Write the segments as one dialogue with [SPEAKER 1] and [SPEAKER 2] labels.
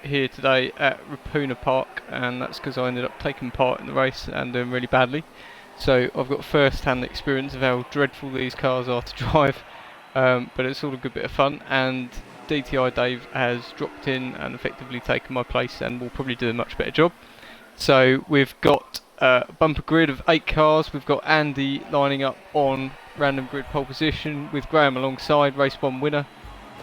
[SPEAKER 1] here today at Raupuna Park, and that's because I ended up taking part in the race and doing really badly. So I've got first-hand experience of how dreadful these cars are to drive, but it's all a good bit of fun, and DTI Dave has dropped in and effectively taken my place and will probably do a much better job. So we've got a bumper grid of 8 cars. We've got Andy lining up on random grid pole position with Graham alongside, race 1 winner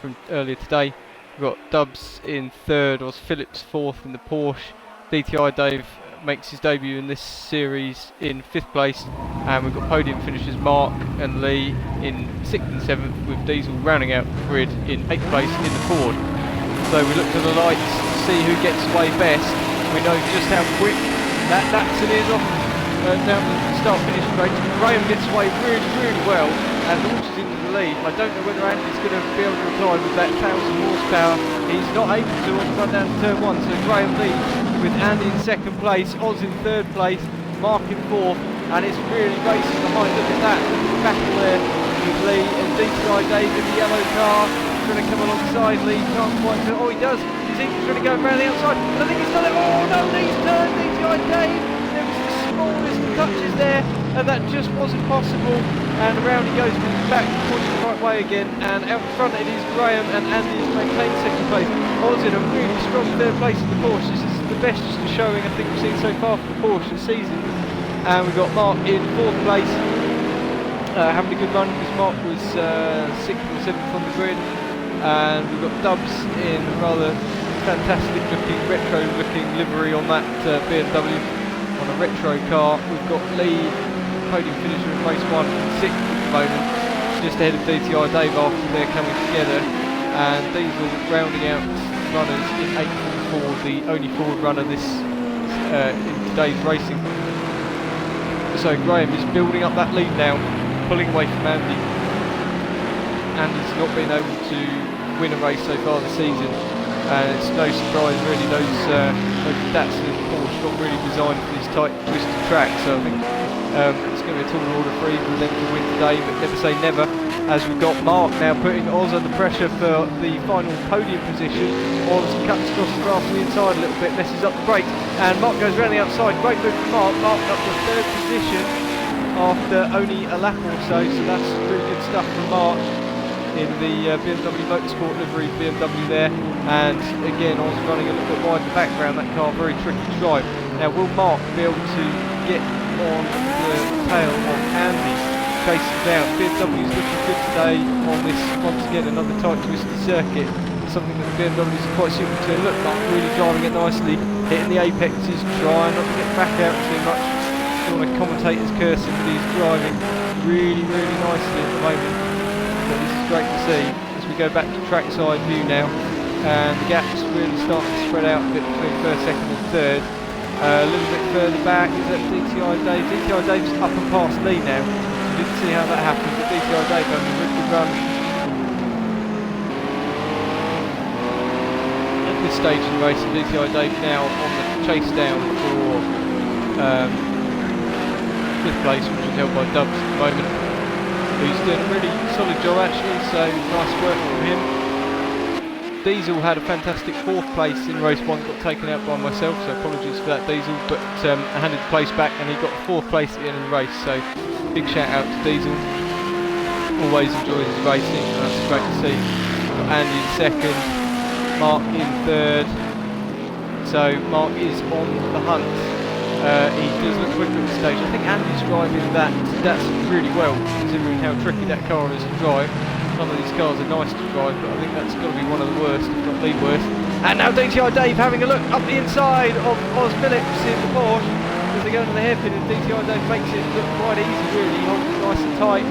[SPEAKER 1] from earlier today. We've got Dubs in 3rd, Oz Phillips 4th in the Porsche. DTI Dave makes his debut in this series in 5th place, and we've got podium finishers Mark and Lee in 6th and 7th, with Diesel rounding out the grid in 8th place in the Ford. So we look to the lights to see who gets away best. We know just how quick that Datsun is off down the start-finish straight. Graham gets away really well and launches into the lead. I don't know whether Andy's going to be able to reply with that 1000 horsepower. He's not able to on the run down to turn 1, so Graham leads with Andy in 2nd place, Oz in 3rd place, Mark in 4th, and it's really racing behind. Look at that, look at the battle there with Lee and DTI Dave in the yellow car. Trying to come alongside Lee, can't quite do it. Oh, he does. He's even trying to go around the outside. I think he's done it. Oh no, Lee's turned. DTI Dave. There was the smallest of touches there, and that just wasn't possible. And around he goes, but he's back pointing the right way again. And out front it is Graham, and Andy has maintained 2nd place. Oz in a really strong 3rd place in the Porsche. This is the best showing I think we've seen so far for the Porsche this season. And we've got Mark in 4th place, having a good run because Mark was 6th and 7th on the grid. And we've got Dubs in a rather fantastic looking, retro looking livery on that BMW on a retro car. We've got Lee, podium finisher in race 1, 6th at the moment, just ahead of DTI Dave after they're coming together, and Diesel rounding out runners in 8th and Ford, the only Ford runner this in today's racing. So Graham is building up that lead now, pulling away from Andy. Andy's not been able to win a race so far this season, and it's no surprise really. Those Datsun and Porsche not really designed for these tight twisted tracks, so I think it's going to be a tall order for either of them to win today, but never say never, as we've got Mark now putting Oz under pressure for the final podium position. Oz cuts across the grass on the inside a little bit, messes up the brakes, and Mark goes around the outside. Great move from Mark. Mark up to 3rd position after only a lap or so that's really good stuff from Mark in the BMW Motorsport livery BMW there. And again, I was running a little bit wide in the background, that car very tricky to drive. Now will Mark be able to get on the tail of Andy, chase him down? BMW's looking good today on this, once again, another tight twisted circuit, something that the BMWs are quite suited to. Look, Mark really driving it nicely, hitting the apexes, trying not to get back out too much. Don't want to commentator's cursing, but he's driving really nicely at the moment. So this is great to see as we go back to trackside view now, and the gaps really starting to spread out a bit between 1st, 2nd and 3rd. A little bit further back is that DTI Dave. DTI Dave's up and past Lee now. Didn't see how that happened, but DTI Dave having a really good run. At this stage in the race, DTI Dave now on the chase down for 5th place, which is held by Dubs at the moment. He's doing a really solid job actually, so nice work from him. Diesel had a fantastic 4th place in race 1, got taken out by myself, so apologies for that Diesel, but I handed the place back and he got 4th place at the end of the race, so big shout out to Diesel. Always enjoys his racing, and that's great to see. Got Andy in 2nd, Mark in 3rd, so Mark is on the hunt. He does look quicker at this stage. I think Andy's driving that's really well, considering how tricky that car is to drive. Some of these cars are nice to drive, but I think that's got to be one of the worst, if not the worst. And now DTI Dave having a look up the inside of Oz Phillips in the Porsche as they go into the hairpin, and DTI Dave makes it look quite easy really. He holds it nice and tight.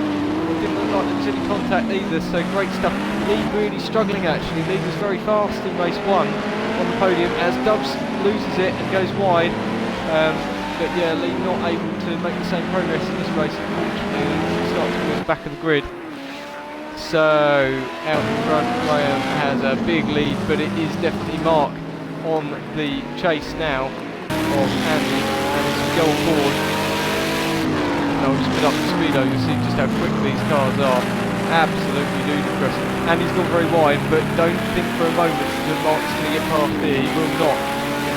[SPEAKER 1] Didn't look like there was any contact either, so great stuff. Lee really struggling actually. Lee was very fast in race 1 on the podium as Dubs loses it and goes wide. But yeah, Lee not able to make the same progress in this race, unfortunately, and starts towards the back of the grid. So out in front, Graham has a big lead, but it is definitely Mark on the chase now of Andy, and as we go forward, and I'll just put up the speedo, you'll see just how quick these cars are. Absolutely ludicrous. And he's gone very wide, but don't think for a moment that Mark's going to get past here. He will not.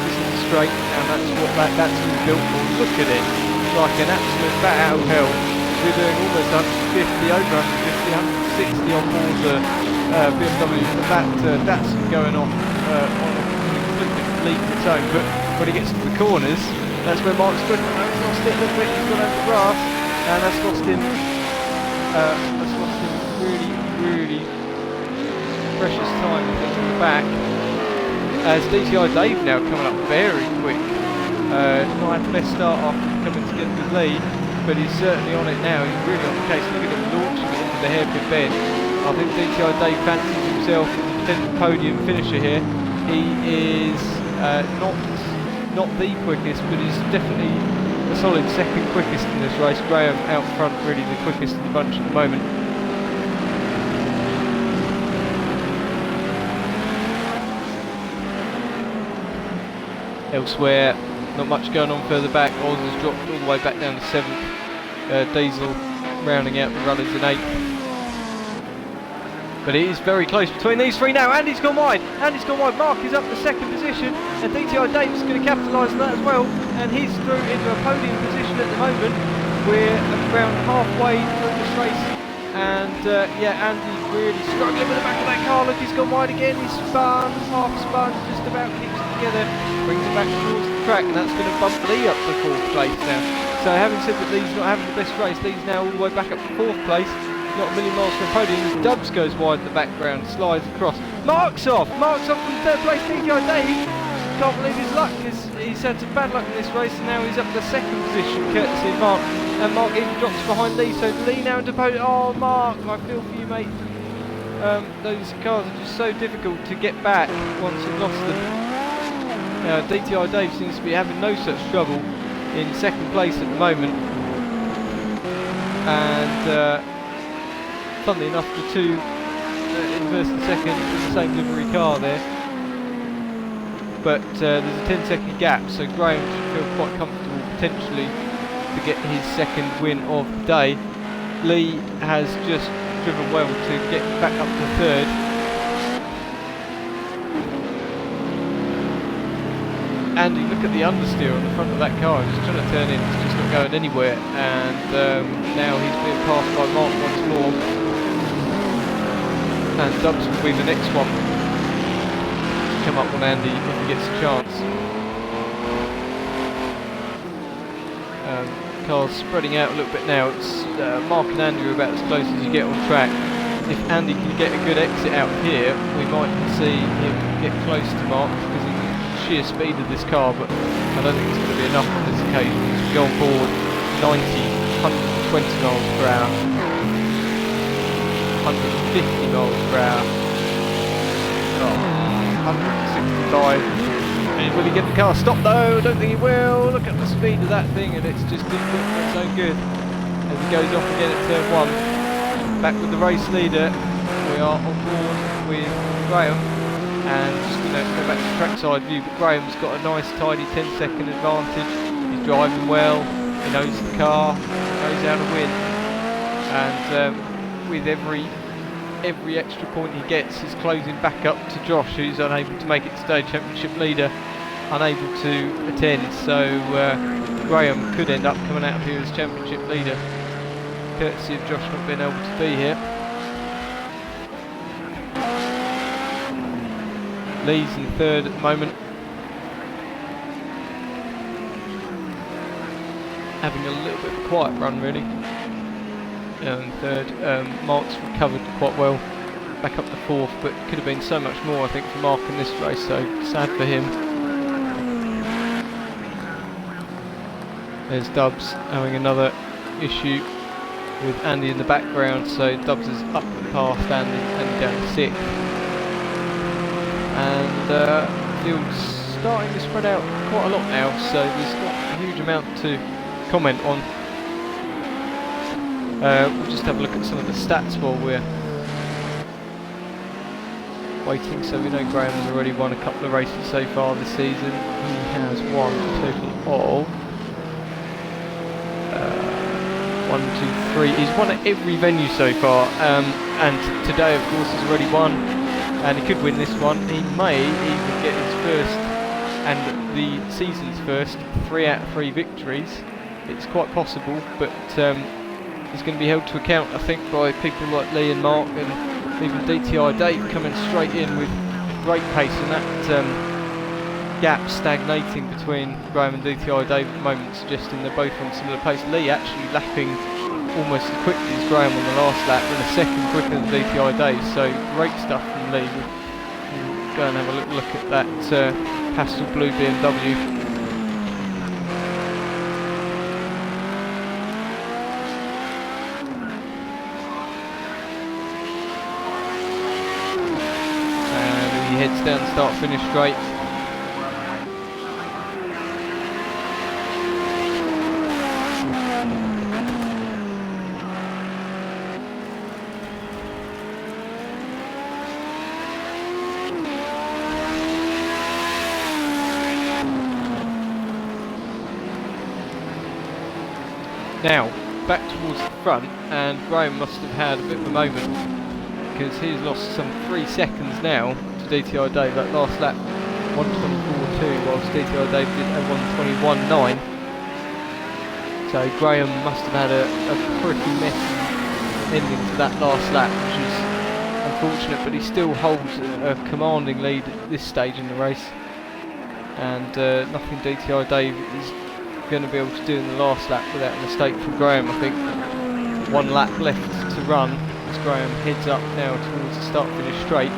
[SPEAKER 1] This is a straight, and that's what that's built for. Look at it. It's like an absolute bat out of hell. We're doing almost 150, over 150, 160 on board the BMW. That's going off on a completely league of its own. But when he gets to the corners, that's where Mark's good. He's lost it a little bit. He's gone over the grass, and that's lost him. Really precious time in the back. As DTI Dave now coming up very quick. Not had the best start after coming together with Lee, but he's certainly on it now. He's really on the case. Look at him launching it into the hairpin bend. I think DTI Dave fancies himself as a potential podium finisher here. He is not the quickest, but he's definitely a solid second quickest in this race. Graham out front, really the quickest in the bunch at the moment. Elsewhere, not much going on further back. Oz has dropped all the way back down to 7th. Diesel rounding out the runners in 8th. But it is very close between these three now. Andy's gone wide. Mark is up to 2nd position, and DTI Dave's going to capitalise on that as well. And he's through into a podium position at the moment. We're around halfway through this race, and Andy's really struggling with the back of that car. Look, he's gone wide again. He's half spun, just about keeps it together, brings it back towards the track, and that's going to bump Lee up to 4th place now. So having said that Lee's not having the best race, Lee's now all the way back up to 4th place. Not a million miles from the podium. As Dubs goes wide in the background, slides across. Mark's off from 3rd place. DTI Dave can't believe his luck, because he's had some bad luck in this race, and now he's up to the 2nd position courtesy of Mark, and Mark even drops behind Lee, so Lee now into podium. Oh Mark, I feel for you, mate. Those cars are just so difficult to get back once you've lost them. DTI Dave seems to be having no such trouble in 2nd place at the moment, and funnily enough, the two in 1st and 2nd in the same livery car there. But there's a 10-second gap, so Graham should feel quite comfortable potentially to get his 2nd win of the day. Lee has just driven well to get back up to 3rd. Andy, look at the understeer on the front of that car. He's trying to turn in, it's just not going anywhere. And now he's being passed by Mark once more. And Dubs will be the next one to come up on Andy if he gets a chance. Cars spreading out a little bit now. It's Mark and Andy are about as close as you get on track. If Andy can get a good exit out here, we might see him get close to Mark because of the sheer speed of this car, but I don't think it's going to be enough on this occasion. As we go on board 90, 120 miles per hour, 150 miles per hour, 165. Will he get the car stopped though? I don't think he will. Look at the speed of that thing, and it's just difficult for its own good. As he goes off again at turn 1. Back with the race leader. We are on board with Graham, and just going to go back to trackside view. But Graham's got a nice tidy 10-second advantage. He's driving well. He knows the car. Knows how to win. And with every extra point he gets, he's closing back up to Josh, who's unable to make it today, championship leader, unable to attend. So Graham could end up coming out of here as championship leader, courtesy of Josh not being able to be here. Lee's in 3rd at the moment, having a little bit of a quiet run really. And 3rd, Mark's recovered quite well, back up to 4th, but could have been so much more I think for Mark in this race, so sad for him. There's Dubs having another issue with Andy in the background, so Dubs is up and past Andy down to 6th. And field's starting to spread out quite a lot now, so there's not a huge amount to comment on. We'll just have a look at some of the stats while we're waiting. So we know Graham has already won a couple of races so far this season. He has won a total of 1, 2, 3. He's won at every venue so far, and today, of course, he's already won, and he could win this one. He may even get his first, and the season's first, 3 out of 3 victories. It's quite possible, but he's going to be held to account, I think, by people like Lee and Mark, and even DTI Dave coming straight in with great pace, and that gap stagnating between Graham and DTI Dave at the moment, suggesting they're both on similar pace. Lee actually lapping almost as quickly as Graham on the last lap, and a second quicker than DTI Dave, so great stuff from Lee. We'll go and have a little look at that pastel blue BMW. And he heads down start finish straight. Now, back towards the front, and Graham must have had a bit of a moment, because he's lost some 3 seconds now to DTI Dave. That last lap, 1:24.2, whilst DTI Dave did a 1:21.9. So Graham must have had a pretty messy ending to that last lap, which is unfortunate, but he still holds a commanding lead at this stage in the race. And nothing DTI Dave is going to be able to do in the last lap without a mistake from Graham. I think 1 lap left to run as Graham heads up now towards the start finish straight,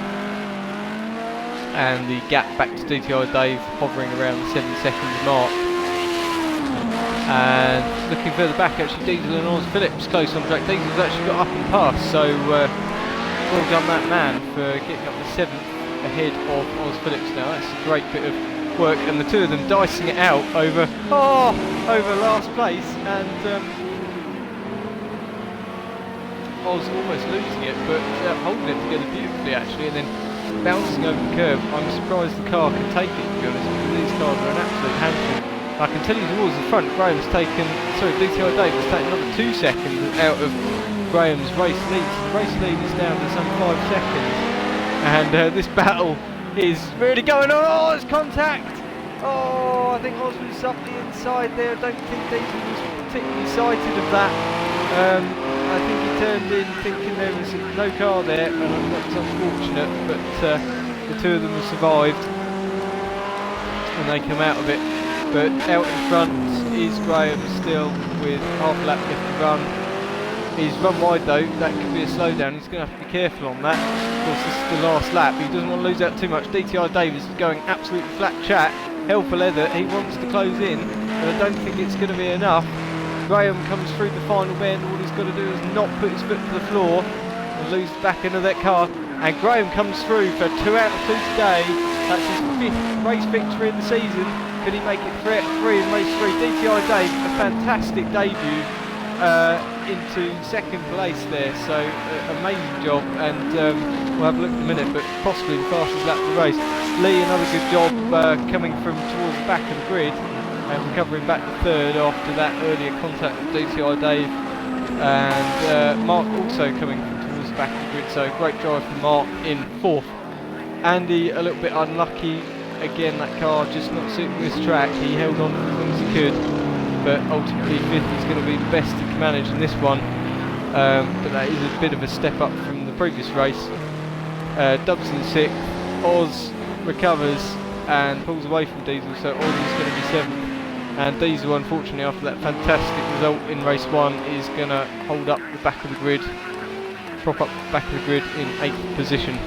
[SPEAKER 1] and the gap back to DTI Dave hovering around the 7 seconds mark. And looking further back, actually Diesel and Oz Phillips close on track. Diesel's actually got up and passed, so well done that man for getting up to 7th ahead of Oz Phillips now. That's a great bit of work, and the two of them dicing it out over last place, and Oz almost losing it, but holding it together beautifully actually, and then bouncing over the curb. I'm surprised the car can take it, to be honest, because these cars are an absolute handful. I can tell you towards the front, DTI Dave has taken another 2 seconds out of Graham's race lead. So the race lead is down to some 5 seconds, and this battle is really going on. Oh, it's contact! Oh, I think Oz was up the inside there. I don't think Diesel was particularly sighted of that. I think he turned in thinking there was no car there, and that was unfortunate, but the two of them have survived, and they come out of it. But out in front is Graham still with half a lap left to run. He's run wide though, that could be a slowdown. He's going to have to be careful on that. Of course, this is the last lap. He doesn't want to lose out too much. DTI Davis is going absolutely flat chat. Hell for leather. He wants to close in, but I don't think it's going to be enough. Graham comes through the final bend. All he's got to do is not put his foot to the floor and lose the back end of that car. And Graham comes through for 2 out of 2 today. That's his 5th race victory in the season. Could he make it 3 out of 3 in race 3? DTI Dave, a fantastic debut into 2nd place there, so amazing job, and we'll have a look in a minute, but possibly the fastest lap of the race. Lee, another good job coming from towards the back of the grid and recovering back to 3rd after that earlier contact with DTI Dave, and Mark also coming from towards the back of the grid, so great drive from Mark in 4th. Andy a little bit unlucky, again that car just not suiting this track. He held on as long as he could, but ultimately 5th is going to be the best he can manage in this one, but that is a bit of a step up from the previous race. Dubs in 6th, Oz recovers and pulls away from Diesel, so Oz is going to be 7th, and Diesel unfortunately after that fantastic result in race 1 is going to hold up the back of the grid, prop up the back of the grid in 8th position.